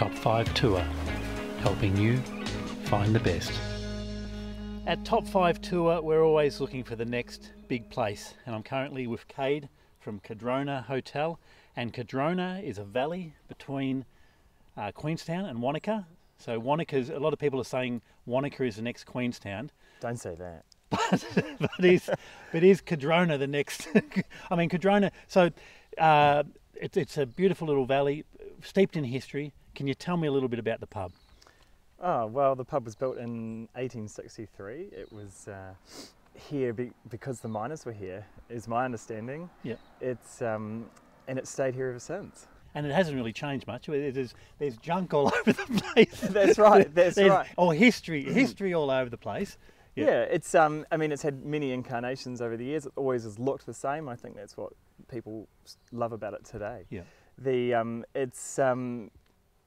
Top 5 Tour, helping you find the best. At Top 5 Tour, we're always looking for the next big place, and I'm currently with Cade from Cardrona Hotel, and Cardrona is a valley between Queenstown and Wanaka. So Wanaka's, a lot of people are saying Wanaka is the next Queenstown. Don't say that. but is Cardrona the next? I mean, Cardrona. So it's a beautiful little valley, steeped in history. Can you tell me a little bit about the pub? Oh, well, the pub was built in 1863. It was here because the miners were here, is my understanding. Yeah. It's and it's stayed here ever since. And it hasn't really changed much. There's junk all over the place. That's right. That's right. Or history all over the place. Yeah, it's I mean, it's had many incarnations over the years. It always has looked the same. I think that's what people love about it today. Yeah.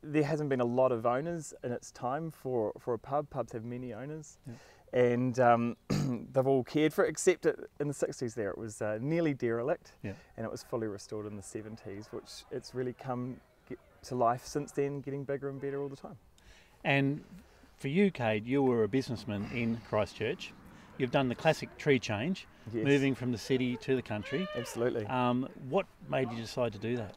There hasn't been a lot of owners in its time for a pub. Pubs have many owners, yeah. And they've all cared for it, except in the 60s there. It was nearly derelict, yeah. And it was fully restored in the 70s, which it's really come to life since then, getting bigger and better all the time. And for you, Cade, you were a businessman in Christchurch. You've done the classic tree change, yes. Moving from the city to the country. Absolutely. What made you decide to do that?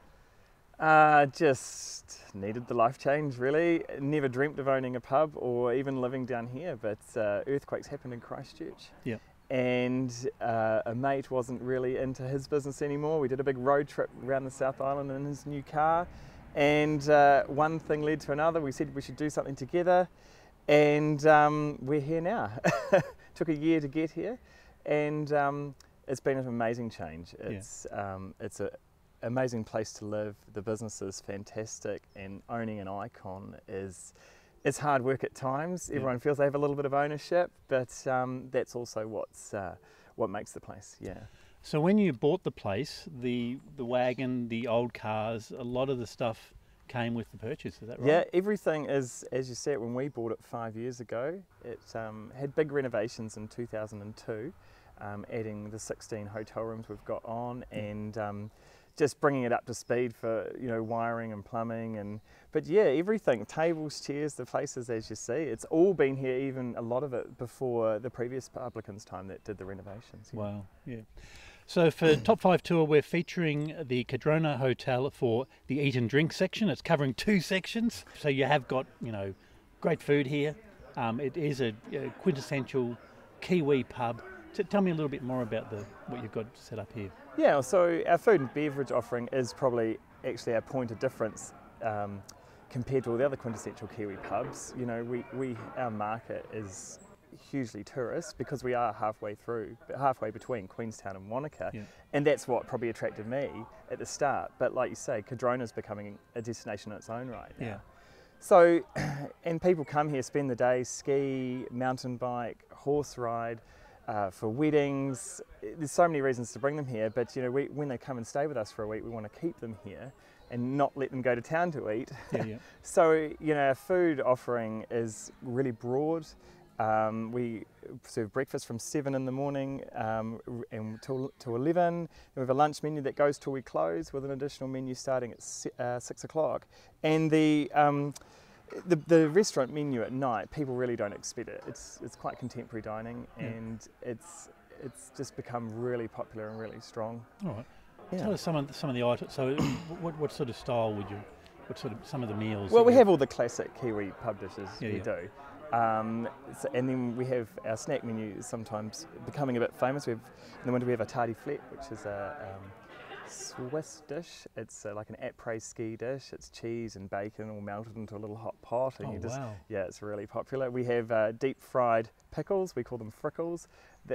Just needed the life change, really. Never dreamt of owning a pub or even living down here, but earthquakes happened in Christchurch. Yeah. And a mate wasn't really into his business anymore. We did a big road trip around the South Island in his new car, and one thing led to another. We said we should do something together, and we're here now. Took a year to get here, and it's been an amazing change. It's a amazing place to live. The business is fantastic, and owning an icon it's hard work at times. Everyone feels they have a little bit of ownership, but that's also what makes the place. Yeah. So when you bought the place, the wagon, the old cars, a lot of the stuff came with the purchase. Is that right? Yeah, everything is, as you said, when we bought it 5 years ago, it had big renovations in 2002, adding the 16 hotel rooms we've got on, and just bringing it up to speed for wiring and plumbing, but yeah, everything, tables, chairs, the places, as you see, it's all been here, even a lot of it before the previous publicans' time that did the renovations. Yeah. Wow, yeah. So for Top 5 Tour, we're featuring the Cardrona Hotel for the eat and drink section. It's covering 2 sections, so you have got great food here. It is a quintessential Kiwi pub. Tell me a little bit more about what you've got set up here. Yeah, so our food and beverage offering is probably actually our point of difference compared to all the other quintessential Kiwi pubs. Our market is hugely tourist because we are halfway between Queenstown and Wanaka, yeah. And that's what probably attracted me at the start. But like you say, Cardrona is becoming a destination in its own right now. Yeah. So, and people come here, spend the day, ski, mountain bike, horse ride. For weddings, there's so many reasons to bring them here, but when they come and stay with us for a week, we want to keep them here and not let them go to town to eat. Yeah, yeah. So our food offering is really broad. We serve breakfast from 7 in the morning and till 11. And we have a lunch menu that goes till we close, with an additional menu starting at 6 o'clock. And the restaurant menu at night, people really don't expect it. It's quite contemporary dining, and it's just become really popular and really strong. All right. Yeah. Tell us some of the items. So, what sort of style would you? What sort of some of the meals? Well, we have all the classic Kiwi pub dishes. Yeah, we do. And then we have our snack menu is sometimes becoming a bit famous. In the winter we have a tartiflette, which is a Swiss dish. It's like an après-ski dish. It's cheese and bacon all melted into a little hot pot, and wow. Yeah, it's really popular. We have deep fried pickles. We call them frickles.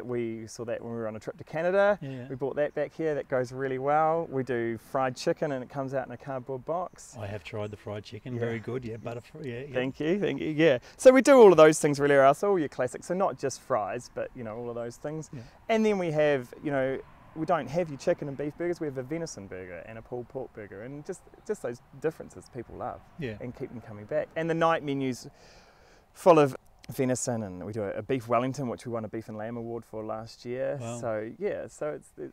We saw that when we were on a trip to Canada. Yeah. We brought that back here. That goes really well. We do fried chicken, and it comes out in a cardboard box. I have tried the fried chicken. Yeah. Very good. Yeah, butterfree. Yeah, yeah. Thank you. Yeah. So we do all of those things really well. So all your classics. So not just fries, but all of those things. Yeah. And then we have we don't have your chicken and beef burgers. We have a venison burger and a pulled pork burger, and just those differences people love, yeah, and keep them coming back. And the night menu's full of venison, and we do a beef Wellington, which we won a beef and lamb award for last year. Wow. So yeah,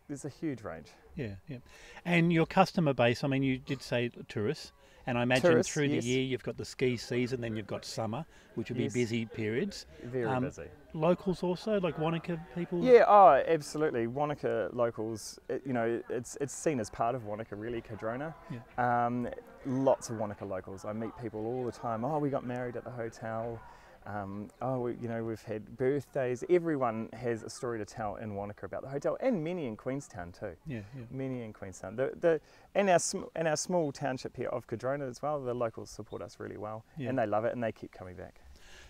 there's a huge range. Yeah, yeah. And your customer base, I mean, you did say tourists. And I imagine Tourists, through yes. the year you've got the ski season, then you've got summer, which would be Yes. busy periods. Very busy. Locals also, like Wanaka people? Yeah, oh, absolutely. Wanaka locals, it's seen as part of Wanaka, really, Cardrona. Yeah. Lots of Wanaka locals. I meet people all the time. Oh, we got married at the hotel. We've had birthdays. Everyone has a story to tell in Wanaka about the hotel, and many in Queenstown too. Yeah. Many in Queenstown. And our small township here of Cardrona as well. The locals support us really well, and they love it, and they keep coming back.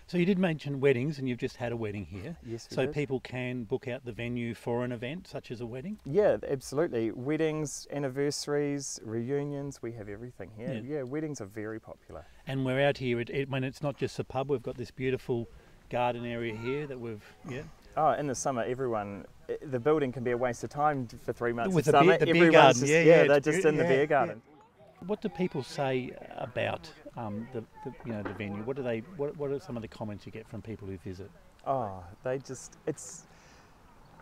So you did mention weddings, and you've just had a wedding here. Yes, we so did. people can book out the venue for an event such as a wedding? Yeah, absolutely. Weddings, anniversaries, reunions, we have everything here. Yeah, weddings are very popular. And we're out here, when it's not just a pub, we've got this beautiful garden area here that we've, Oh, in the summer, the building can be a waste of time for 3 months With of the summer. beer Everyone's garden, just, yeah, they're it's just in the beer garden. What do people say about the venue? What are some of the comments you get from people who visit? Oh, it's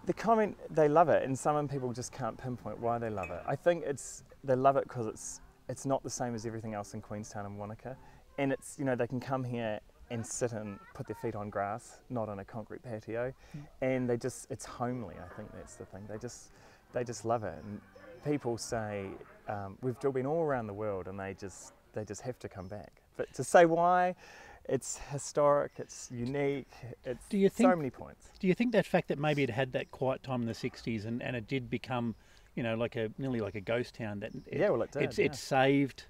the comment, they love it, and some people just can't pinpoint why they love it. I think they love it because it's not the same as everything else in Queenstown and Wanaka, and they can come here and sit and put their feet on grass, not on a concrete patio, and it's homely. I think that's the thing. They just love it, and people say we've been all around the world, and they just have to come back. But to say why, it's historic, it's unique, so many points. Do you think that fact that maybe it had that quiet time in the 60s and it did become, nearly like a ghost town, that it did. It saved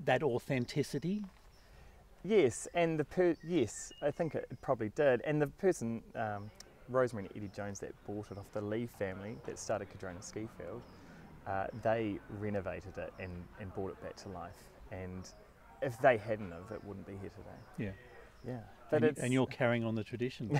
that authenticity? Yes, and yes, I think it probably did. And the person, Rosemary and Eddie Jones, that bought it off the Lee family that started Cardrona Ski Field, they renovated it and brought it back to life. And if they hadn't have, it wouldn't be here today. Yeah. But and you're carrying on the tradition.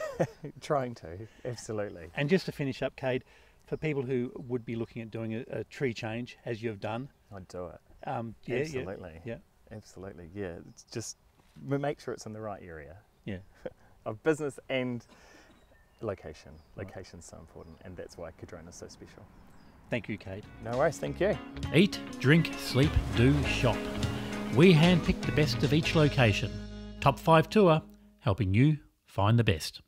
Trying to, absolutely. And just to finish up, Cade, for people who would be looking at doing a tree change, as you have done, I'd do it. Absolutely. Yeah. Absolutely. Yeah. It's just make sure it's in the right area. Yeah. Of business and location. Location's so important, and that's why Cardrona is so special. Thank you, Cade. No worries, thank you. Eat, drink, sleep, do, shop. We handpick the best of each location. Top 5 Tour, helping you find the best.